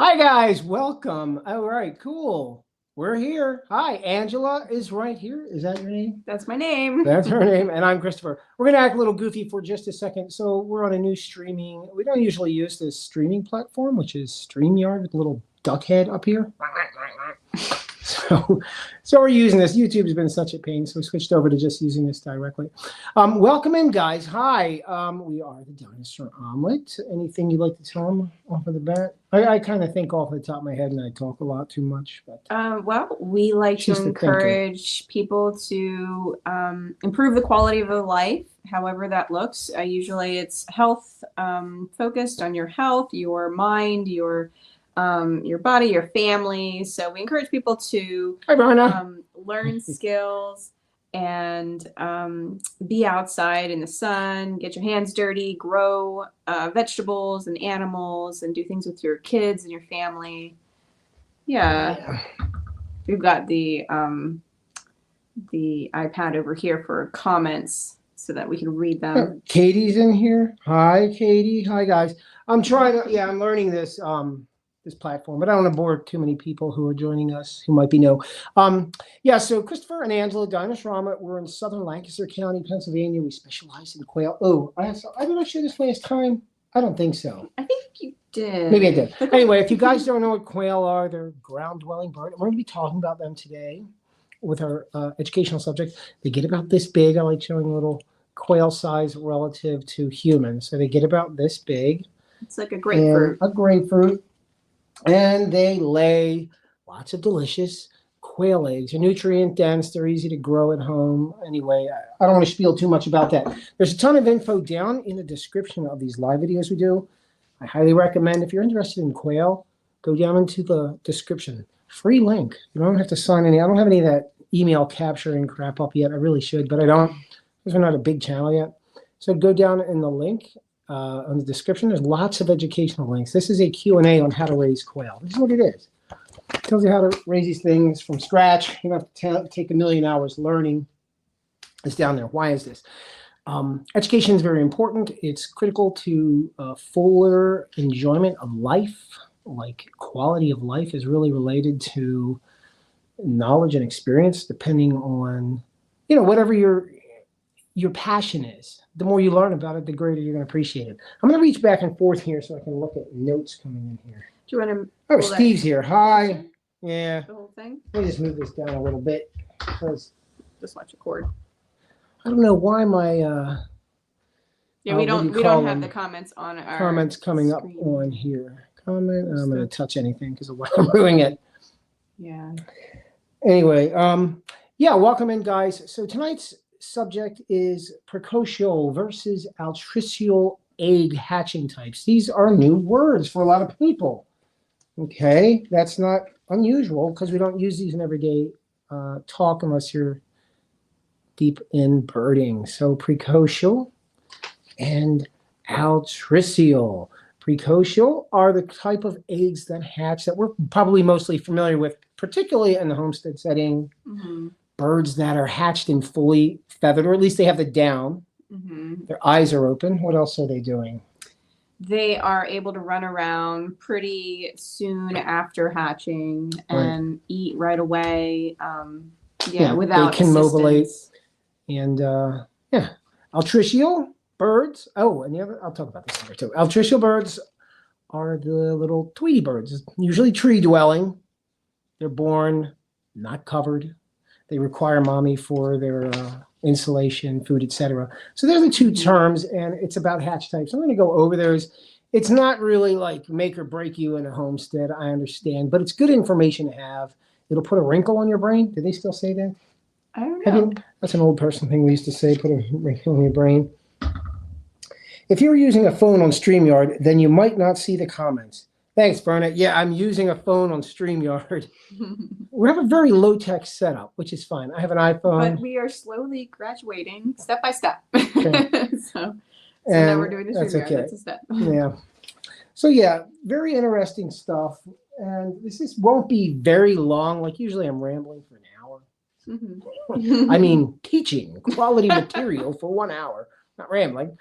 Hi guys, welcome. All right, cool. We're here. Hi, Angela is right here. Is that your name? That's my name. That's her name, and I'm Christopher. We're gonna act a little goofy for just a second. So we're on a new streaming. We don't usually use this streaming platform, which is StreamYard with a little duck head up here. So we're using this. YouTube has been such a pain, so we switched over to just using this directly. Welcome in, guys. Hi. We are the Dinosaur Omelet. Anything you'd like to tell them off of the bat? I kind of think off the top of my head, and I talk a lot too much. But Well, we like to encourage people to improve the quality of their life, however that looks. Usually it's health, focused on your health, your mind, your body, your family. So we encourage people to learn skills and be outside in the sun, get your hands dirty, grow vegetables and animals, and do things with your kids and your family. Yeah. We've got the iPad over here for comments so that we can read them. Katie's in here. Hi, Katie. Hi, guys. I'm trying to, I'm learning this this platform, but I don't want to bore too many people who are joining us who might be new. So Christopher and Angela, Dinosaur Omelet, we're in southern Lancaster County, Pennsylvania. We specialize in quail. Oh, did I show this last time? I don't think so. I think you did. Maybe I did. Anyway, if you guys don't know what quail are, they're ground-dwelling bird. We're going to be talking about them today with our educational subject. They get about this big. I like showing a little quail size relative to humans. So they get about this big. It's like a grapefruit. A grapefruit. And they lay lots of delicious quail eggs. They're nutrient dense. They're easy to grow at home. Anyway, I don't want to spiel too much about that. There's a ton of info down in the description of these live videos we do. I highly recommend, if you're interested in quail, go down into the description. Free link. You don't have to sign any. I don't have any of that email capturing crap up yet. I really should, but I don't, because we're not a big channel yet. So go down in the link. On the description, there's lots of educational links. This is a Q&A on how to raise quail. This is what it is. It tells you how to raise these things from scratch. You don't have to take a million hours learning. It's down there. Why is this? Education is very important. It's critical to fuller enjoyment of life. Like quality of life is really related to knowledge and experience, depending on, whatever your passion is. The more you learn about it, the greater you're going to appreciate it. I'm going to reach back and forth here so I can look at notes coming in here. Do you want to? Oh, Steve's here. Hi. Yeah. The whole thing? Let me just move this down a little bit. Just watch a cord. I don't know why my we don't have the comments on our comments coming screen. Up on here. Comment. I'm going to touch anything because I'm doing it. Yeah. Anyway, welcome in, guys. So tonight's subject is Precocial versus Altricial egg hatching types. These are new words for a lot of people. Okay, that's not unusual because we don't use these in everyday talk unless you're deep in birding. So Precocial and Altricial. Precocial are the type of eggs that hatch that we're probably mostly familiar with, particularly in the homestead setting. Mm-hmm. Birds that are hatched and fully feathered, or at least they have the down. Mm-hmm. Their eyes are open. What else are they doing? They are able to run around pretty soon after hatching and eat right away. Without they can mobilate. assistance. And Altricial birds. Oh, and the other, I'll talk about this later too. Altricial birds are the little Tweety birds, usually tree dwelling. They're born not covered. They require mommy for their insulation, food, etc. So there's the two terms, and it's about hatch types. I'm going to go over those. It's not really like make or break you in a homestead, I understand, but it's good information to have. It'll put a wrinkle on your brain. Do they still say that? I don't know. That's an old person thing we used to say, put a wrinkle on your brain. If you're using a phone on StreamYard, then you might not see the comments. Thanks, Bernard. Yeah, I'm using a phone on StreamYard. We have a very low-tech setup, which is fine. I have an iPhone. But we are slowly graduating step by step. Okay. so now we're doing the StreamYard. Okay. That's a step. Yeah. So, very interesting stuff. And this won't be very long. Like, usually I'm rambling for an hour. Mm-hmm. I mean, teaching quality material for 1 hour, not rambling.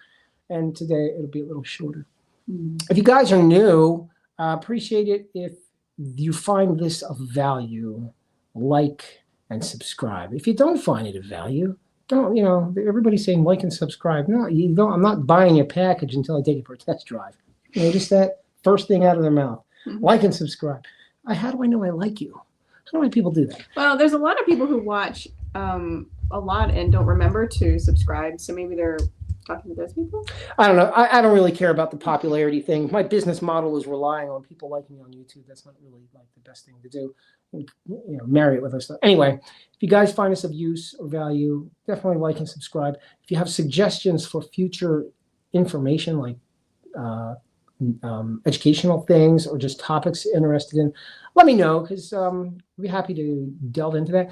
And today it'll be a little shorter. Mm-hmm. If you guys are new, Appreciate it if you find this of value, like and subscribe. If you don't find it of value, don't, everybody's saying like and subscribe. No, you don't. I'm not buying your package until I take it for a test drive. Just that first thing out of their mouth. Like and subscribe. How do I know I like you? How do people do that? Well, there's a lot of people who watch a lot and don't remember to subscribe. So maybe they're talking to those people. I don't know. I don't really care about the popularity thing. My business model is relying on people liking me on YouTube. That's not really like the best thing to do. Marry it with us. Anyway, if you guys find us of use or value, definitely like and subscribe. If you have suggestions for future information, like educational things or just topics you're interested in, let me know, because we'll be happy to delve into that.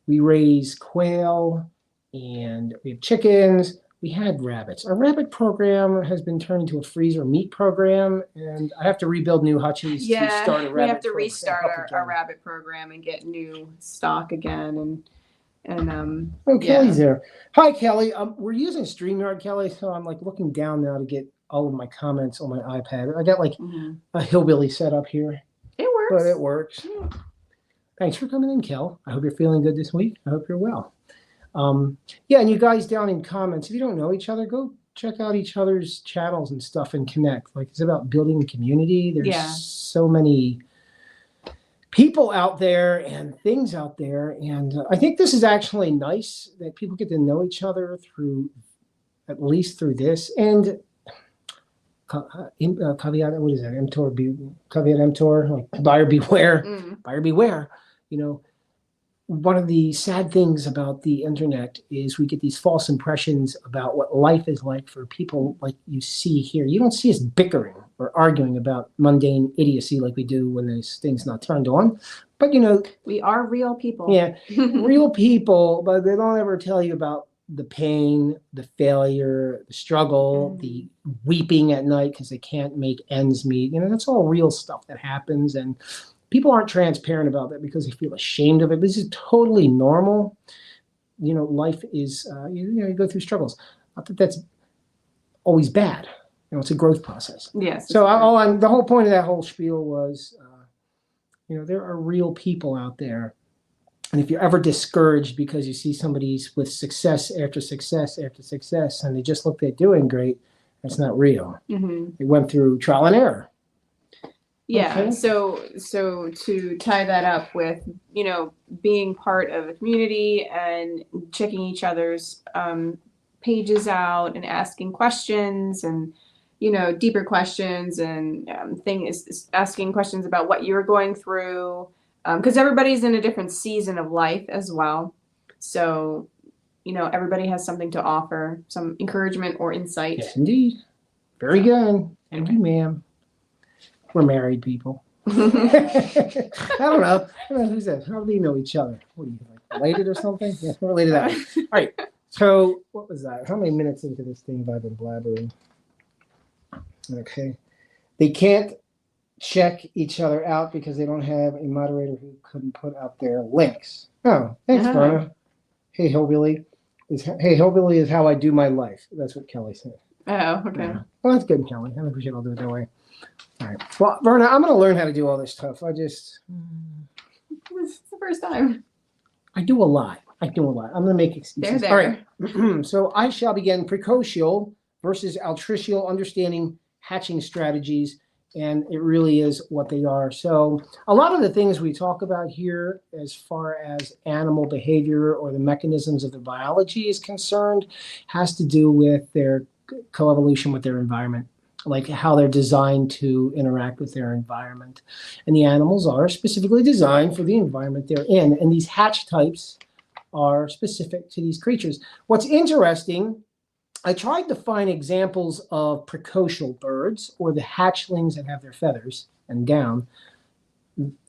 We raise quail and we have chickens. We had rabbits. Our rabbit program has been turned into a freezer meat program, and I have to rebuild new hutches to start a rabbit. We have to restart our rabbit program and get new stock again. Kelly's there. Hi, Kelly. We're using StreamYard, Kelly, so I'm like looking down now to get all of my comments on my iPad. I got like a hillbilly setup here. It works. But it works. Yeah. Thanks for coming in, Kel. I hope you're feeling good this week. I hope you're well. And you guys down in comments, if you don't know each other, go check out each other's channels and stuff and connect. Like, it's about building a community. There's so many people out there and things out there. And I think this is actually nice that people get to know each other at least through this. And caveat, what is that? Caveat emptor, like buyer beware. Buyer beware. One of the sad things about the internet is we get these false impressions about what life is like for people like you see here. You don't see us bickering or arguing about mundane idiocy like we do when this thing's not turned on. But, we are real people. Yeah, real people, but they don't ever tell you about the pain, the failure, the struggle, the weeping at night because they can't make ends meet. That's all real stuff that happens. And people aren't transparent about that because they feel ashamed of it. This is totally normal. Life is, you go through struggles. Not that that's always bad. It's a growth process. Yes. So the whole point of that whole spiel was, there are real people out there. And if you're ever discouraged because you see somebody with success after success after success, and they just look like they're doing great, that's not real. They went through trial and error. Yeah. Okay. So to tie that up with, being part of a community and checking each other's pages out and asking questions and, deeper questions and asking questions about what you're going through, because everybody's in a different season of life as well. So, everybody has something to offer, some encouragement or insight. Yes, indeed. Very good. Thank you, ma'am. We're married people. I don't know. Who's that? How do they know each other? What are you, related or something? Yeah, we're related that way. All right. So what was that? How many minutes into this thing have I been blabbering? Okay. They can't check each other out because they don't have a moderator who couldn't put out their links. Oh, thanks, Verna. Hey, hillbilly. Hey, hillbilly is how I do my life. That's what Kelly said. Oh, okay. Well, that's good, Kelly. I think we should all do it that way. All right. Well, Verna, I'm going to learn how to do all this stuff. It's the first time. I do a lot. I'm going to make excuses. There. All right. So I shall begin Precocial versus Altricial, understanding hatching strategies. And it really is what they are. So a lot of the things we talk about here as far as animal behavior or the mechanisms of their biology is concerned has to do with their coevolution with their environment, like how they're designed to interact with their environment. And the animals are specifically designed for the environment they're in. And these hatch types are specific to these creatures. What's interesting, I tried to find examples of precocial birds or the hatchlings that have their feathers and down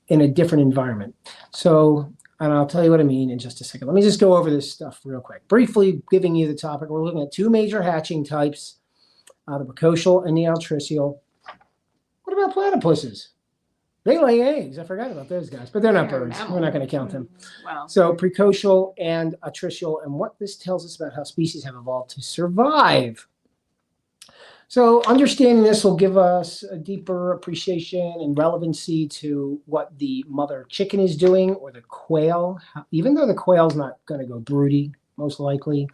in a different environment. So, and I'll tell you what I mean in just a second. Let me just go over this stuff real quick. Briefly giving you the topic, we're looking at two major hatching types, the precocial and the altricial. What about platypuses? They lay eggs. I forgot about those guys, but they're not birds. We're not going to count them. Wow. So precocial and altricial, and what this tells us about how species have evolved to survive. So understanding this will give us a deeper appreciation and relevancy to what the mother chicken is doing, or the quail, even though the quail's not going to go broody, most likely,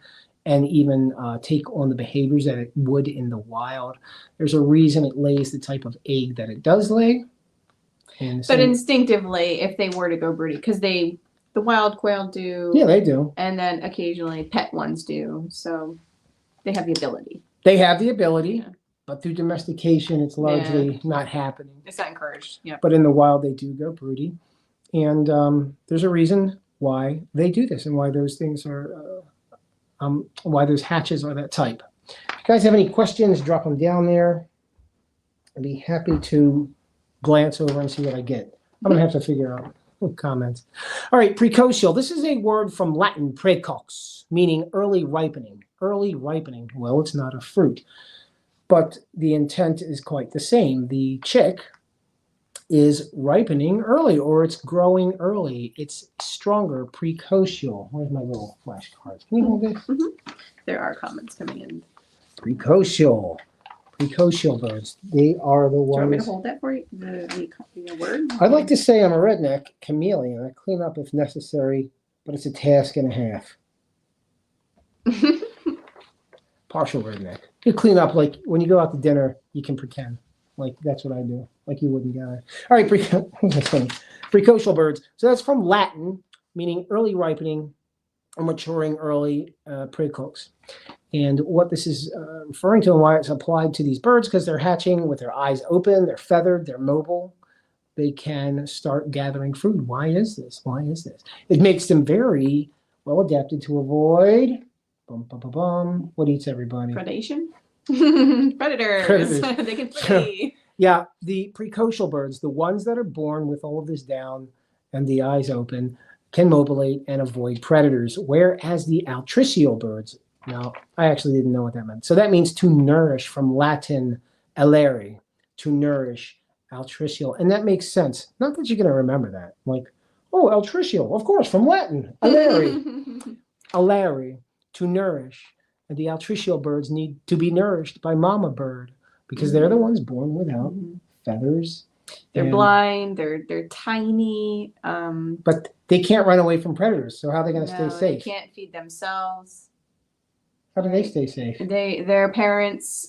and even take on the behaviors that it would in the wild. There's a reason it lays the type of egg that it does lay. But instinctively, if they were to go broody, because the wild quail do. Yeah, they do. And then occasionally pet ones do. So they have the ability. They have the ability, but through domestication, it's largely not happening. It's not encouraged. Yeah. But in the wild, they do go broody. And there's a reason why they do this and why those things are, why those hatches are that type. If you guys have any questions, drop them down there. I'd be happy to glance over and see what I get. I'm going to have to figure out comments. All right, precocial. This is a word from Latin, precox, meaning early ripening. Early ripening. Well, it's not a fruit, but the intent is quite the same. The chick is ripening early, or it's growing early. It's stronger, precocial. Where's my little flashcards? Can you hold this? Mm-hmm. There are comments coming in. Precocial. Precocial birds. They are the ones. Do you want me to hold that for you? The word? I'd like to say I'm a redneck chameleon. I clean up if necessary, but it's a task and a half. Partial redneck. You clean up like when you go out to dinner, you can pretend. Like that's what I do. Like you wouldn't guy. All right, precocial birds. So that's from Latin, meaning early ripening or maturing early, precox. And what this is referring to and why it's applied to these birds, because they're hatching with their eyes open, they're feathered, they're mobile. They can start gathering food. Why is this? Why is this? It makes them very well adapted to avoid what eats everybody? Predation? Predators. They can flee. Yeah, the precocial birds, the ones that are born with all of this down and the eyes open, can mobilate and avoid predators, whereas the altricial birds, now, I actually didn't know what that meant. So that means to nourish, from Latin alere, to nourish, altricial. And that makes sense. Not that you're going to remember that. Like, oh, altricial, of course, from Latin, alere. Alere, to nourish. And the altricial birds need to be nourished by mama bird because they're the ones born without feathers. They're blind, they're tiny. But they can't run away from predators. So how are they going to stay safe? They can't feed themselves. How do they stay safe? Their parents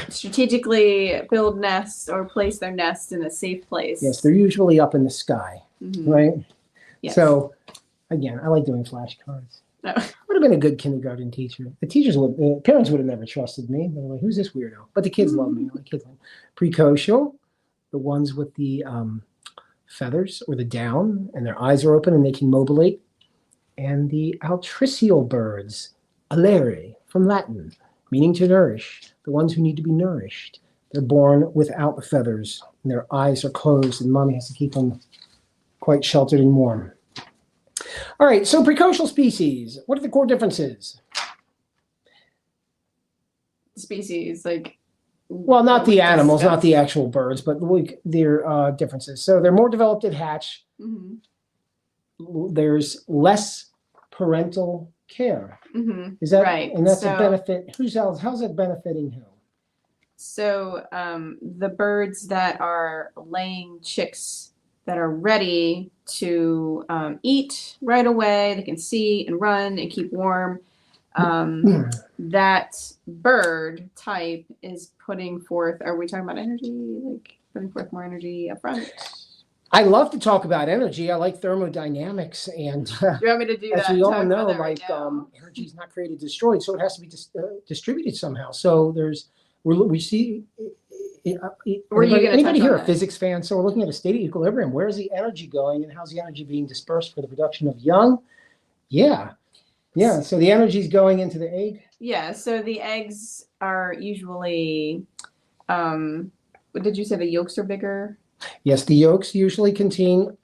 strategically build nests or place their nests in a safe place. Yes, they're usually up in the sky, right? Yes. So, again, I like doing flashcards. I would have been a good kindergarten teacher. The parents would have never trusted me. They were like, "Who's this weirdo?" But the kids love me. Like kids, precocial, the ones with the feathers or the down, and their eyes are open and they can mobilate, and the altricial birds. Alere, from Latin, meaning to nourish, the ones who need to be nourished. They're born without the feathers, and their eyes are closed, and mommy has to keep them quite sheltered and warm. All right, so precocial species. What are the core differences? Species, like... Well, not the animals, not the actual birds, but their differences. So they're more developed at hatch. There's less parental care. Is that right? And that's a benefit. How's it benefiting who? So the birds that are laying chicks that are ready to eat right away, they can see and run and keep warm. That bird type is putting forth. Are we talking about energy? Like putting forth more energy up front? I love to talk about energy. I like thermodynamics, and you want me to do as that? we all know, like energy is not created, destroyed, so it has to be distributed somehow. So we see. Anybody here a physics fan? So we're looking at a state of equilibrium. Where is the energy going, and how's the energy being dispersed for the production of young? Yeah. So the energy is going into the egg. Yeah. So the eggs are usually. Did you say the yolks are bigger? Yes, the yolks usually contain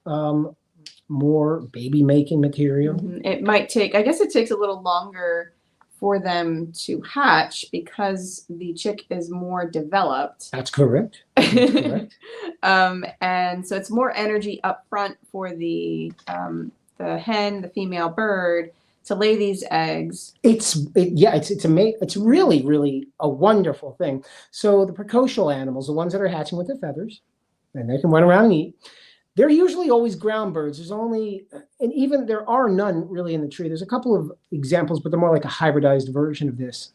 more baby-making material. It might take, I guess it takes a little longer for them to hatch because the chick is more developed. That's correct. And so it's more energy up front for the hen, the female bird, to lay these eggs. It's amazing. It's really, really a wonderful thing. So the precocial animals, the ones that are hatching with their feathers, and they can run around and eat, they're usually always ground birds. There's only, and even there are none really in the tree. There's a couple of examples, but they're more like a hybridized version of this.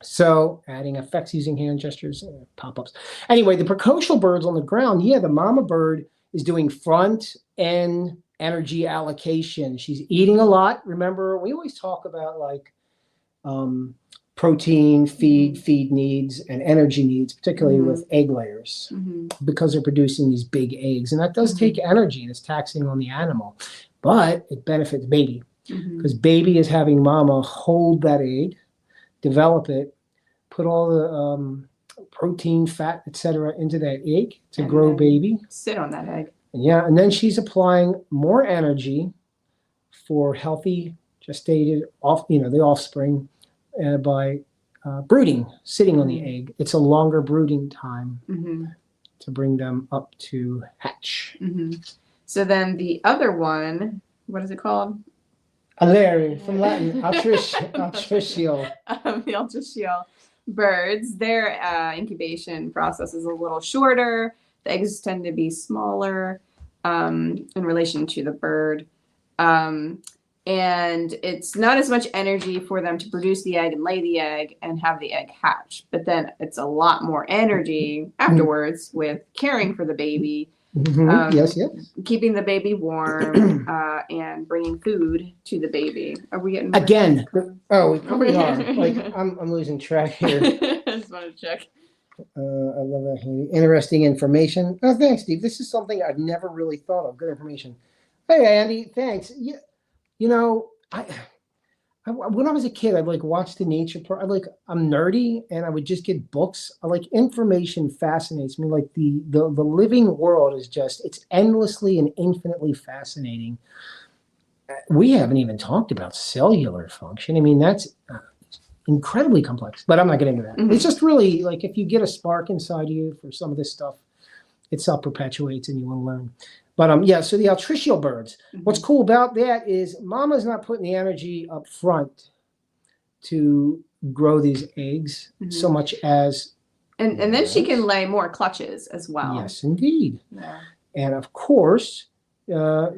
So adding effects using hand gestures, pop-ups. Anyway, the precocial birds on the ground, yeah, the mama bird is doing front end energy allocation. She's eating a lot. Remember, we always talk about like protein, feed needs, and energy needs, particularly with egg layers, because they're producing these big eggs. And that does take energy. It's taxing on the animal, but it benefits baby because baby is having mama hold that egg, develop it, put all the protein, fat, etc. into that egg to grow baby. Sit on that egg. Yeah, and then she's applying more energy for healthy gestated the offspring by brooding, sitting on the egg. It's a longer brooding time to bring them up to hatch. So then the other one, what is it called? Alere, from Latin, altricial. The altricial birds, their incubation process is a little shorter. The eggs tend to be smaller in relation to the bird. And it's not as much energy for them to produce the egg and lay the egg and have the egg hatch. But then it's a lot more energy afterwards with caring for the baby. Yes. Keeping the baby warm and bringing food to the baby. Are we getting again? We probably are. Like I'm losing track here. I just want to check. I love that, Haley. Interesting information. Oh, thanks, Steve. This is something I've never really thought of. Good information. Hey, Andy. Thanks. Yeah, when I was a kid, I'd like watch the nature part. I'm nerdy, and I would just get books. Information fascinates me. Like the living world is it's endlessly and infinitely fascinating. We haven't even talked about cellular function. I mean, that's incredibly complex, but I'm not getting into that. It's just really like if you get a spark inside you for some of this stuff, it self-perpetuates and you want to learn. But so the altricial birds, what's cool about that is mama's not putting the energy up front to grow these eggs so much as and then she can lay more clutches as well. Yes, indeed. Yeah. And of course,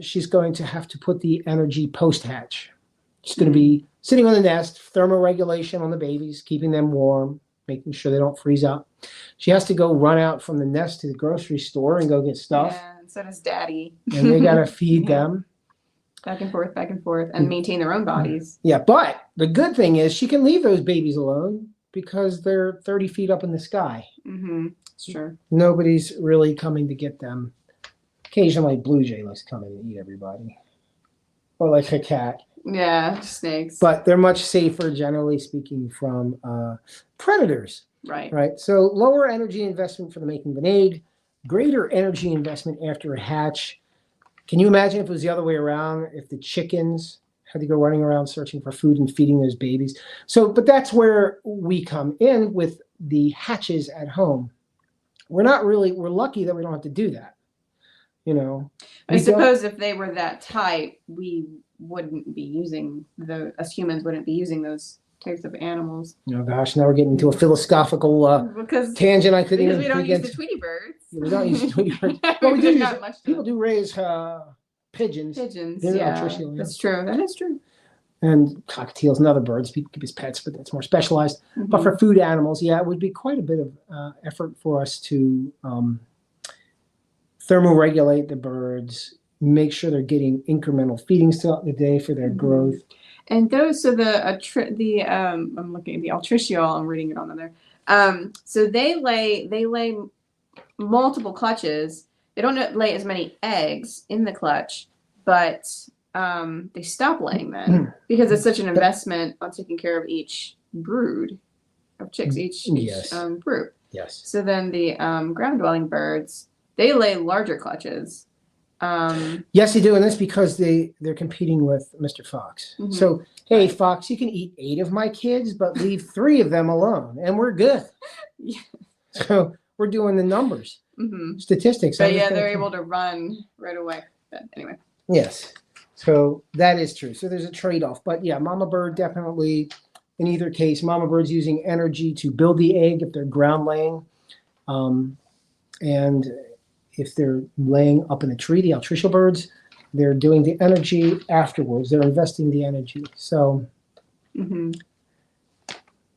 she's going to have to put the energy post-hatch. She's going to be sitting on the nest, thermoregulation on the babies, keeping them warm, making sure they don't freeze up. She has to go run out from the nest to the grocery store and go get stuff. Yeah, and so does daddy. And they got to feed them. Back and forth, and maintain their own bodies. Yeah, but the good thing is she can leave those babies alone because they're 30 feet up in the sky. It's true. Nobody's really coming to get them. Occasionally, blue jay likes to come in and eat everybody. Or like a cat. Yeah, snakes. But they're much safer, generally speaking, from predators. Right. So lower energy investment for the making of an egg, greater energy investment after a hatch. Can you imagine if it was the other way around, if the chickens had to go running around searching for food and feeding those babies? But that's where we come in with the hatches at home. We're lucky that we don't have to do that. I suppose if they were that type, we wouldn't be using us humans wouldn't be using those types of animals. Oh gosh, now we're getting into a philosophical tangent. Because we don't use the Tweety birds. We don't use Tweety birds. Well, people do raise pigeons. Yeah, that's true. That is true. And cockatiels and other birds people keep as pets, but that's more specialized. But for food animals, it would be quite a bit of effort for us to thermoregulate the birds, make sure they're getting incremental feedings throughout the day for their growth. And those, I'm looking at the altricial, I'm reading it on there. So they lay multiple clutches. They don't lay as many eggs in the clutch, but they stop laying them because it's such an investment on taking care of each brood of chicks, each brood. Yes. So then the ground dwelling birds, they lay larger clutches. Yes, they do, and that's because they're competing with Mr. Fox. So, hey, Fox, you can eat 8 of my kids, but leave 3 of them alone, and we're good. So we're doing the numbers, statistics. But they're able to run right away. But anyway. Yes. So that is true. So there's a trade-off. But yeah, mama bird definitely, in either case, mama bird's using energy to build the egg if they're ground laying. And if they're laying up in a tree, the altricial birds, they're doing the energy afterwards. They're investing the energy. So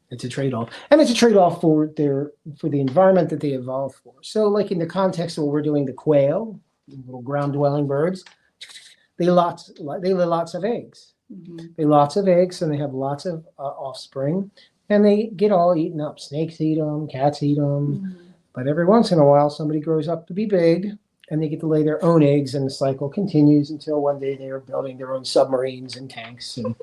it's a trade-off. And it's a trade-off for the environment that they evolved for. So like in the context of what we're doing, the quail, little ground-dwelling birds, they lay lots of eggs. They lay lots of eggs, and they have lots of offspring, and they get all eaten up. Snakes eat them, cats eat them, but every once in a while, somebody grows up to be big, and they get to lay their own eggs, and the cycle continues until one day they are building their own submarines and tanks, and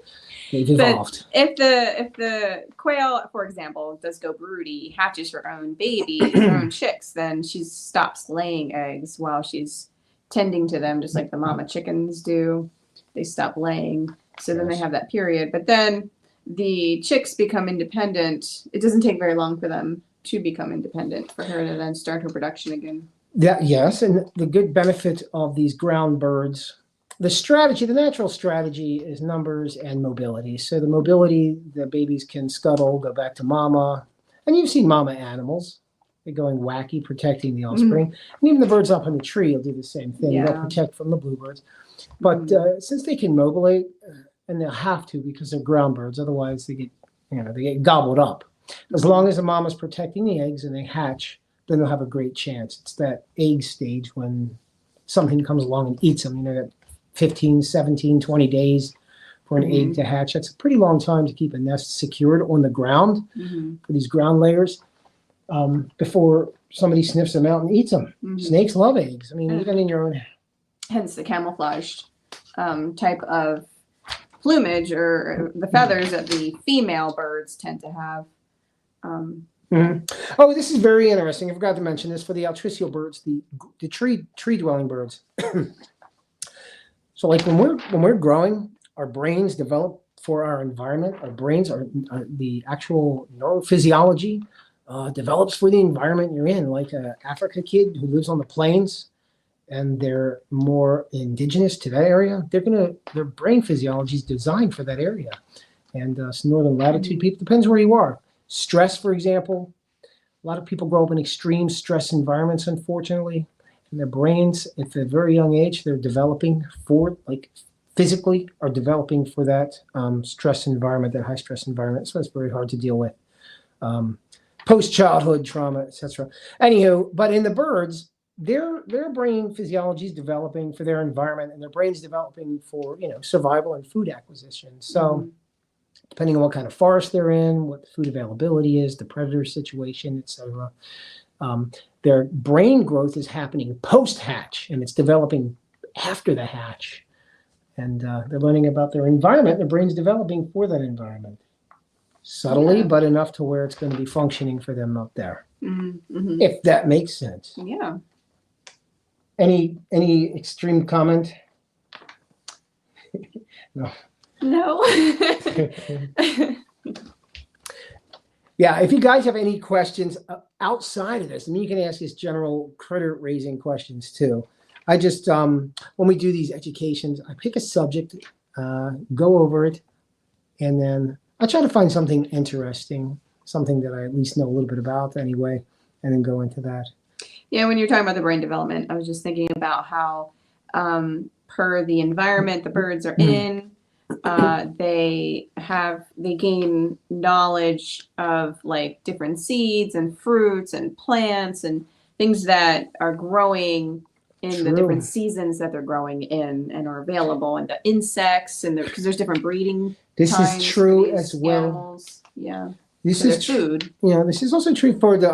they've evolved. But if the quail, for example, does go broody, hatches her own babies, her own chicks, then she stops laying eggs while she's tending to them, just like the mama chickens do. They stop laying. So then they have that period. But then the chicks become independent. It doesn't take very long for them to become independent, for her to then start her production again. Yes, and the good benefit of these ground birds, the natural strategy is numbers and mobility. So the mobility, the babies can scuttle, go back to mama. And you've seen mama animals. They're going wacky, protecting the offspring. And even the birds up in the tree will do the same thing. Yeah. They'll protect from the bluebirds. But since they can mobilate, and they'll have to because they're ground birds, otherwise they get gobbled up. As long as the mama's protecting the eggs and they hatch, then they'll have a great chance. It's that egg stage when something comes along and eats them. That 15, 17, 20 days for an egg to hatch. That's a pretty long time to keep a nest secured on the ground for these ground layers. Before somebody sniffs them out and eats them. Snakes love eggs. I mean, even in your own. Hence the camouflaged type of plumage or the feathers that the female birds tend to have. Oh, this is very interesting. I forgot to mention this for the altricial birds, the tree dwelling birds. So, like when we're growing, our brains develop for our environment. Our brains are the actual neurophysiology. Develops for the environment you're in, like an Africa kid who lives on the plains and they're more indigenous to that area. Their brain physiology is designed for that area. And northern latitude people, depends where you are. Stress, for example, a lot of people grow up in extreme stress environments, unfortunately. And their brains, at a very young age, they're developing physically are developing for that stress environment, that high stress environment. So it's very hard to deal with. Post-childhood trauma, etc. Anywho, but in the birds, their brain physiology is developing for their environment, and their brain's developing for survival and food acquisition. So, depending on what kind of forest they're in, what the food availability is, the predator situation, etc., their brain growth is happening post-hatch, and it's developing after the hatch, and they're learning about their environment. Their brain's developing for that environment. Subtly, but enough to where it's going to be functioning for them up there. If that makes sense. Yeah. Any extreme comment? No. Yeah, if you guys have any questions outside of this, I mean, you can ask us general critter raising questions too. I just, when we do these educations, I pick a subject, go over it, and then I try to find something interesting, something that I at least know a little bit about anyway, and then go into that. Yeah, when you're talking about the brain development, I was just thinking about how per the environment the birds are in, they gain knowledge of like different seeds and fruits and plants and things that are growing in the different seasons that they're growing in and are available, and the insects and because there's different breeding. This is true as well. Animals. Yeah. This is food. This is also true for the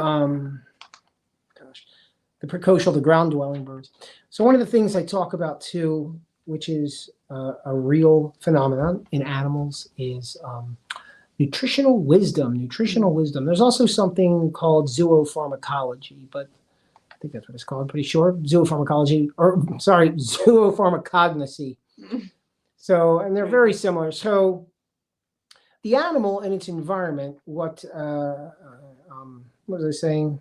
precocial, the ground dwelling birds. So one of the things I talk about too, which is a real phenomenon in animals, is nutritional wisdom. There's also something called zoopharmacology, but I think that's what it's called, pretty sure. Zoopharmacognosy. So, and they're very similar. So the animal and its environment, what was I saying?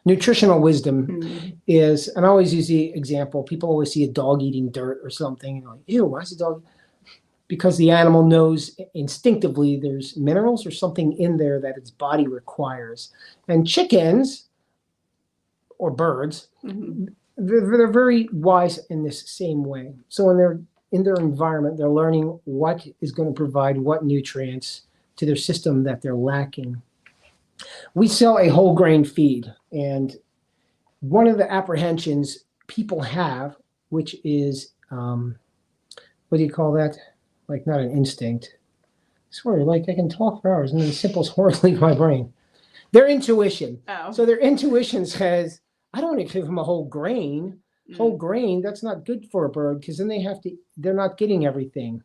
Nutritional wisdom Mm. is, and I always use the example, people always see a dog eating dirt or something, and they're like, ew, why is the dog? Because the animal knows instinctively there's minerals or something in there that its body requires. And chickens or birds, Mm-hmm. they're very wise in this same way. So when they're in their environment, they're learning what is going to provide what nutrients to their system that they're lacking. We sell a whole grain feed, and one of the apprehensions people have, which is, what do you call that? Like, not an instinct. I swear, like, I can talk for hours and then the simple words leave my brain. Their intuition. Oh. So their intuition says, I don't want to give them a whole grain. Whole Mm. grain, that's not good for a bird, because then they're not getting everything.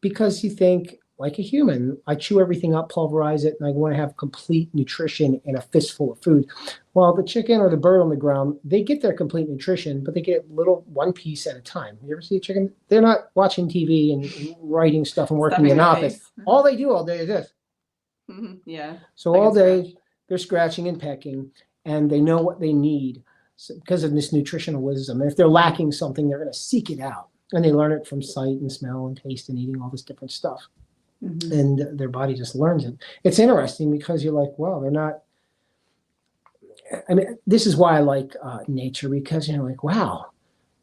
Because you think, like a human, I chew everything up, pulverize it, and I want to have complete nutrition in a fistful of food. Well, the chicken or the bird on the ground, they get their complete nutrition, but they get little one piece at a time. You ever see a chicken? They're not watching TV and writing stuff and working Stuffing in an their office. face. All they do all day is this. Mm-hmm. Yeah. So Like all a day scratch. they're scratching and pecking, and they know what they need because of this nutritional wisdom. And if they're lacking something, they're going to seek it out, and they learn it from sight and smell and taste and eating all this different stuff. Mm-hmm. And their body just learns it. It's interesting because you're like, well, they're not. I mean, this is why I like nature, because you're like, wow,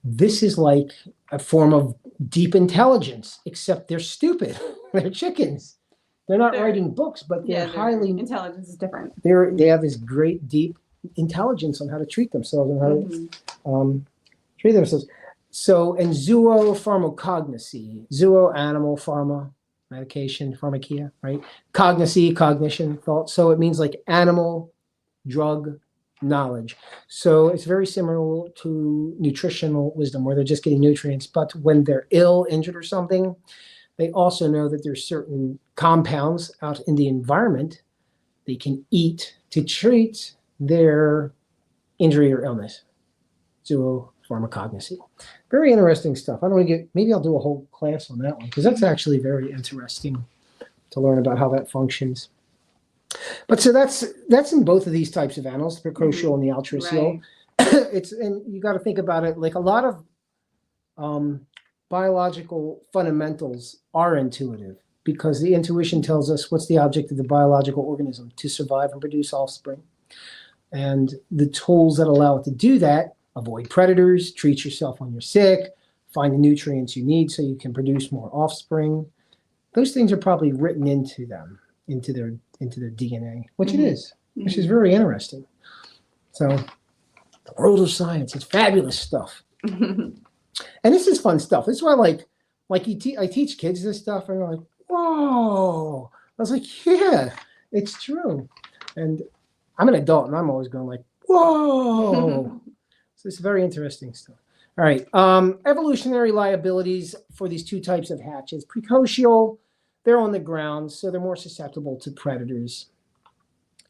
this is like a form of deep intelligence, except they're stupid. They're chickens. They're not writing books, but they're highly intelligence is different. They have this great deep intelligence on how to treat themselves and how to treat themselves. So, and zoopharmacognosy, zoo animal pharma, medication, pharmakia, right? Cognosy, cognition, thought. So it means like animal drug knowledge. So it's very similar to nutritional wisdom, where they're just getting nutrients, but when they're ill, injured, or something, they also know that there's certain compounds out in the environment they can eat to treat their injury or illness. Zoopharmacognosy. Very interesting stuff. I don't want to get, maybe I'll do a whole class on that one, because that's actually very interesting to learn about how that functions. But so that's in both of these types of animals, the Precocial and the Altricial. Right. And you got to think about it like a lot of biological fundamentals are intuitive, because the intuition tells us what's the object of the biological organism: to survive and produce offspring. And the tools that allow it to do that: avoid predators, treat yourself when you're sick, find the nutrients you need so you can produce more offspring. Those things are probably written into them, into their DNA, which it is, which is very interesting. So the world of science, it's fabulous stuff. And this is fun stuff. This is why I teach kids this stuff, and they're like, whoa. I was like, yeah, it's true. And I'm an adult, and I'm always going like, whoa. So it's very interesting stuff. All right. Evolutionary liabilities for these two types of hatches. Precocial, they're on the ground, so they're more susceptible to predators.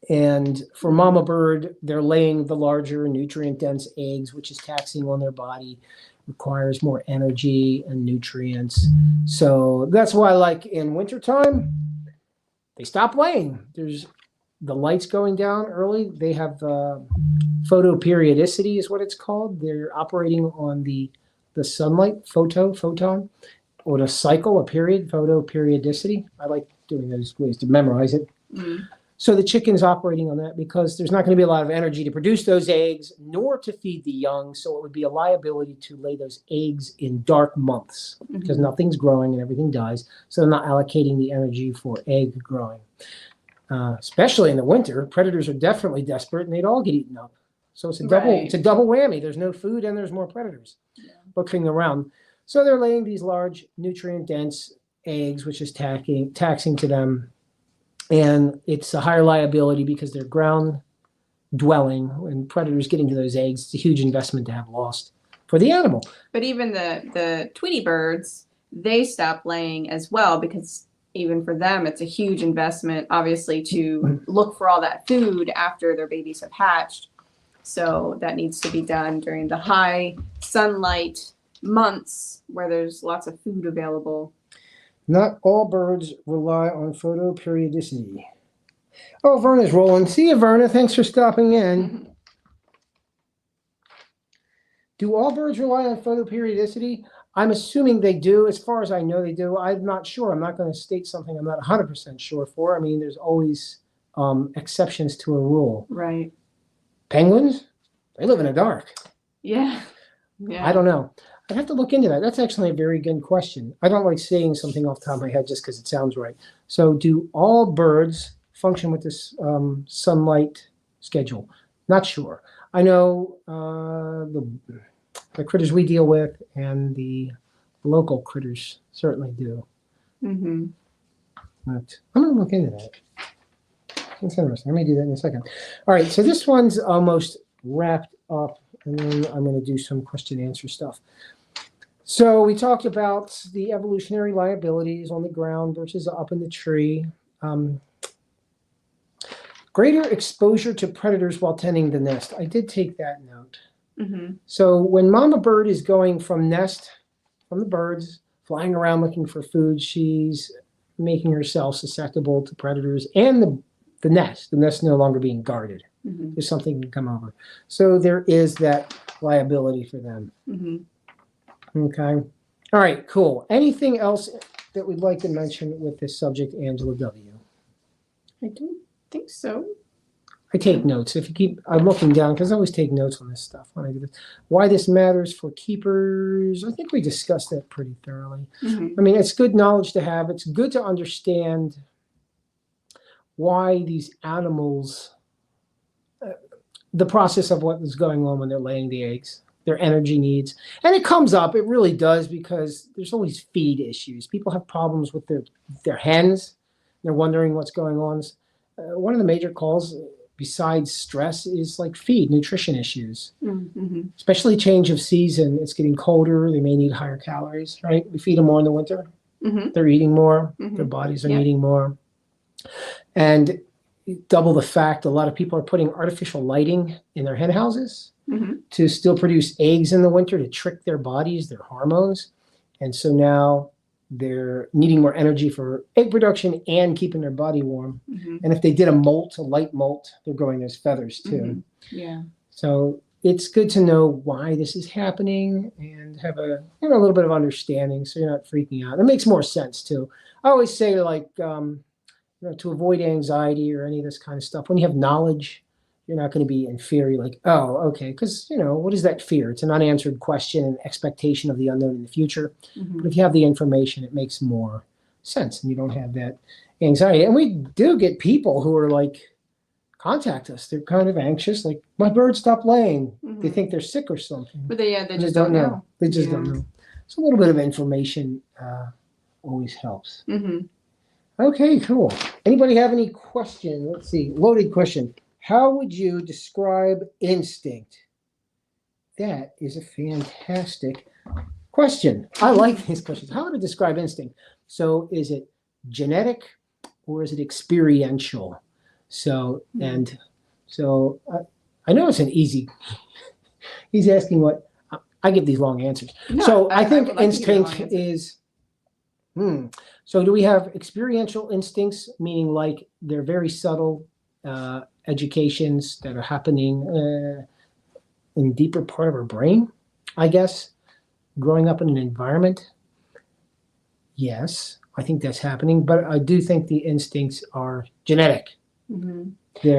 And for mama bird, they're laying the larger nutrient-dense eggs, which is taxing on their body, requires more energy and nutrients. So that's why, like in wintertime, they stop laying. There's the lights going down early. They have photoperiodicity is what it's called. They're operating on the sunlight, photon, or the cycle, a period, photoperiodicity. I like doing those ways to memorize it. Mm. So the chicken's operating on that because there's not going to be a lot of energy to produce those eggs, nor to feed the young. So it would be a liability to lay those eggs in dark months because nothing's growing and everything dies. So they're not allocating the energy for egg growing. Especially in the winter, predators are definitely desperate and they'd all get eaten up. So it's a double whammy. There's no food and there's more predators looking around. So they're laying these large nutrient-dense eggs, which is taxing to them. And it's a higher liability because they're ground dwelling, and predators getting to those eggs, it's a huge investment to have lost for the animal. But even the Tweety birds, they stop laying as well, because even for them, it's a huge investment, obviously, to look for all that food after their babies have hatched. So that needs to be done during the high sunlight months where there's lots of food available. Not all birds rely on photoperiodicity. Oh, Verna's rolling. See you, Verna. Thanks for stopping in. Do all birds rely on photoperiodicity? I'm assuming they do. As far as I know, they do. I'm not sure. I'm not going to state something I'm not 100% sure for. I mean, there's always exceptions to a rule. Right. Penguins? They live in the dark. Yeah. Yeah. I don't know. I'd have to look into that. That's actually a very good question. I don't like saying something off the top of my head just because it sounds right. So do all birds function with this sunlight schedule? Not sure. I know the critters we deal with and the local critters certainly do. Mm-hmm. But I'm going to look into that. That's interesting. Let me do that in a second. All right, so this one's almost wrapped up, and then I'm going to do some question and answer stuff. So we talked about the evolutionary liabilities on the ground versus up in the tree. Greater exposure to predators while tending the nest. I did take that note. Mm-hmm. So when mama bird is going from nest, from the birds, flying around looking for food, she's making herself susceptible to predators and the nest no longer being guarded. Mm-hmm. If something can come over. So there is that liability for them. Mm-hmm. Okay. All right, cool. Anything else that we'd like to mention with this subject, Angela W? I don't think so. I take notes. I'm looking down because I always take notes on this stuff when I do this. Why this matters for keepers, I think we discussed that pretty thoroughly. Mm-hmm. I mean, it's good knowledge to have. It's good to understand why these animals, the process of what is going on when they're laying the eggs, their energy needs. And it comes up, it really does, because there's always feed issues. People have problems with their hens. They're wondering what's going on. One of the major calls, besides stress, is like feed, nutrition issues. Mm-hmm. Especially change of season. It's getting colder. They may need higher calories, right? We feed them more in the winter. Mm-hmm. They're eating more. Mm-hmm. Their bodies are needing more. And double the fact, a lot of people are putting artificial lighting in their hen houses to still produce eggs in the winter to trick their bodies, their hormones. And so now they're needing more energy for egg production and keeping their body warm. Mm-hmm. And if they did a light molt, they're growing those feathers too. Mm-hmm. Yeah. So it's good to know why this is happening and have a little bit of understanding so you're not freaking out. It makes more sense too. I always say, like, to avoid anxiety or any of this kind of stuff, when you have knowledge, you're not going to be in fear. You're like, oh, okay, because, what is that fear? It's an unanswered question and expectation of the unknown in the future. Mm-hmm. But if you have the information, it makes more sense and you don't have that anxiety. And we do get people who are like, contact us. They're kind of anxious, like, my bird stopped laying. Mm-hmm. They think they're sick or something. But they just don't know. They just don't know. So a little bit of information always helps. Mm-hmm. Okay, cool. Anybody have any question? Let's see. Loaded question. How would you describe instinct? That is a fantastic question. I like these questions. How would I describe instinct? So is it genetic or is it experiential? So, and so I know it's an easy, he's asking what, I give these long answers. No, so I think would like instinct is, so do we have experiential instincts, meaning like they're very subtle educations that are happening in deeper part of our brain, I guess, growing up in an environment? Yes, I think that's happening, but I do think the instincts are genetic. Mm-hmm.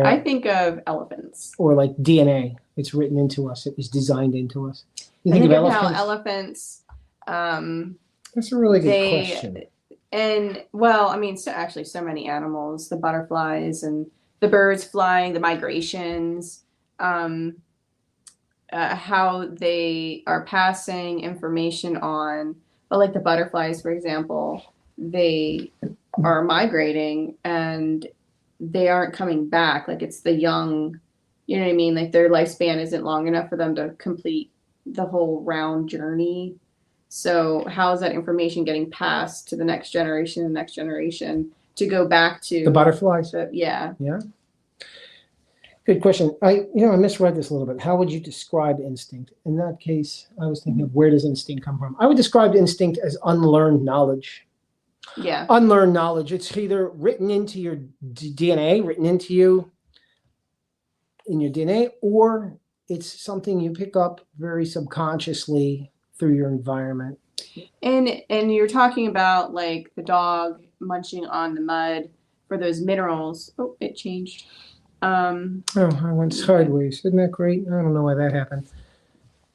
I think of elephants. Or like DNA. It's written into us. It was designed into us. You think of elephants? How elephants, that's a really good question. And well, I mean, so many animals, the butterflies and the birds flying, the migrations, how they are passing information on. But like the butterflies, for example, they are migrating and they aren't coming back. Like it's the young, you know what I mean? Like their lifespan isn't long enough for them to complete the whole round journey. So how is that information getting passed to the next generation to go back to the butterflies? Yeah. Good question. I misread this a little bit. How would you describe instinct? In that case, I was thinking of where does instinct come from? I would describe instinct as unlearned knowledge. Yeah. unlearned knowledge. It's either written into your DNA, written into you in your DNA, or it's something you pick up very subconsciously through your environment. And you're talking about like the dog munching on the mud for those minerals. Oh, it changed. Oh, I went sideways. Isn't that great? I don't know why that happened.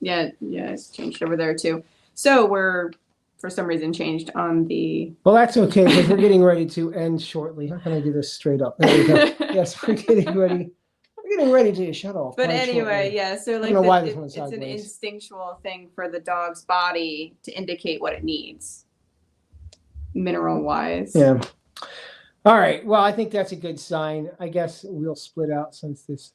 Yeah, it's changed over there too. So we're for some reason changed on the. Well, that's okay because we're getting ready to end shortly. How can I do this straight up? There we go. Yes, we're getting ready. We're getting ready to shut off. But anyway, yeah. So like, don't know why this went it's an sideways. instinctual thing for the dog's body to indicate what it needs, mineral wise. Yeah. All right. Well, I think that's a good sign. I guess we'll split out since this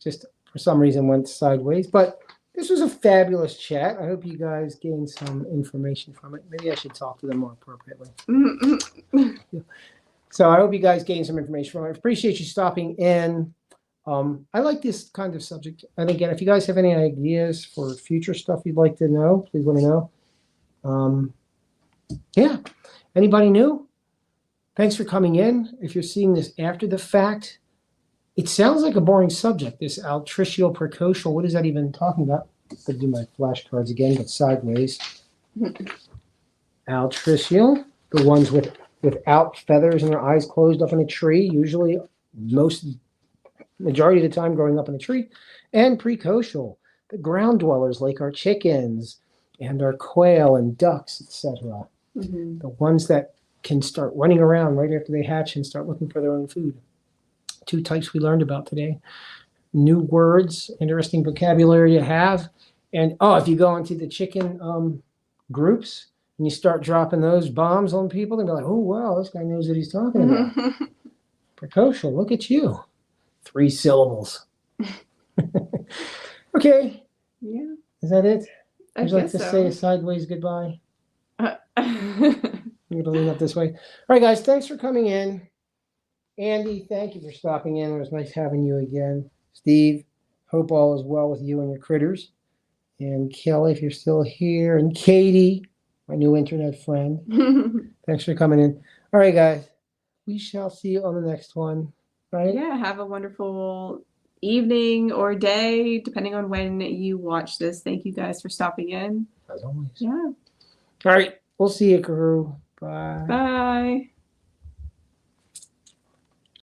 just for some reason went sideways. But this was a fabulous chat. I hope you guys gained some information from it. Maybe I should talk to them more appropriately. Yeah. So I hope you guys gained some information from it. I appreciate you stopping in. I like this kind of subject. And again, if you guys have any ideas for future stuff you'd like to know, please let me know. Yeah. Anybody new? Thanks for coming in. If you're seeing this after the fact, it sounds like a boring subject, this Altricial Precocial. What is that even talking about? I'll do my flashcards again, but sideways. Altricial, the ones without feathers and their eyes closed up in a tree, usually majority of the time growing up in a tree. And Precocial, the ground dwellers like our chickens and our quail and ducks, etc. Mm-hmm. The ones that can start running around right after they hatch and start looking for their own food. 2 types we learned about today. New words, interesting vocabulary to have. And if you go into the chicken groups and you start dropping those bombs on people, they'll be like, oh, wow, this guy knows what he's talking about. Precocial, look at you. 3 syllables. Okay. Yeah. Is that it? Would you like to say a sideways goodbye? I'm going to lean up this way. All right, guys, thanks for coming in. Andy, thank you for stopping in. It was nice having you again. Steve, hope all is well with you and your critters. And Kelly, if you're still here. And Katie, my new internet friend. Thanks for coming in. All right, guys, we shall see you on the next one. Right? Yeah, have a wonderful evening or day, depending on when you watch this. Thank you guys for stopping in. As always. Yeah. All right, we'll see you, crew. Bye. Bye.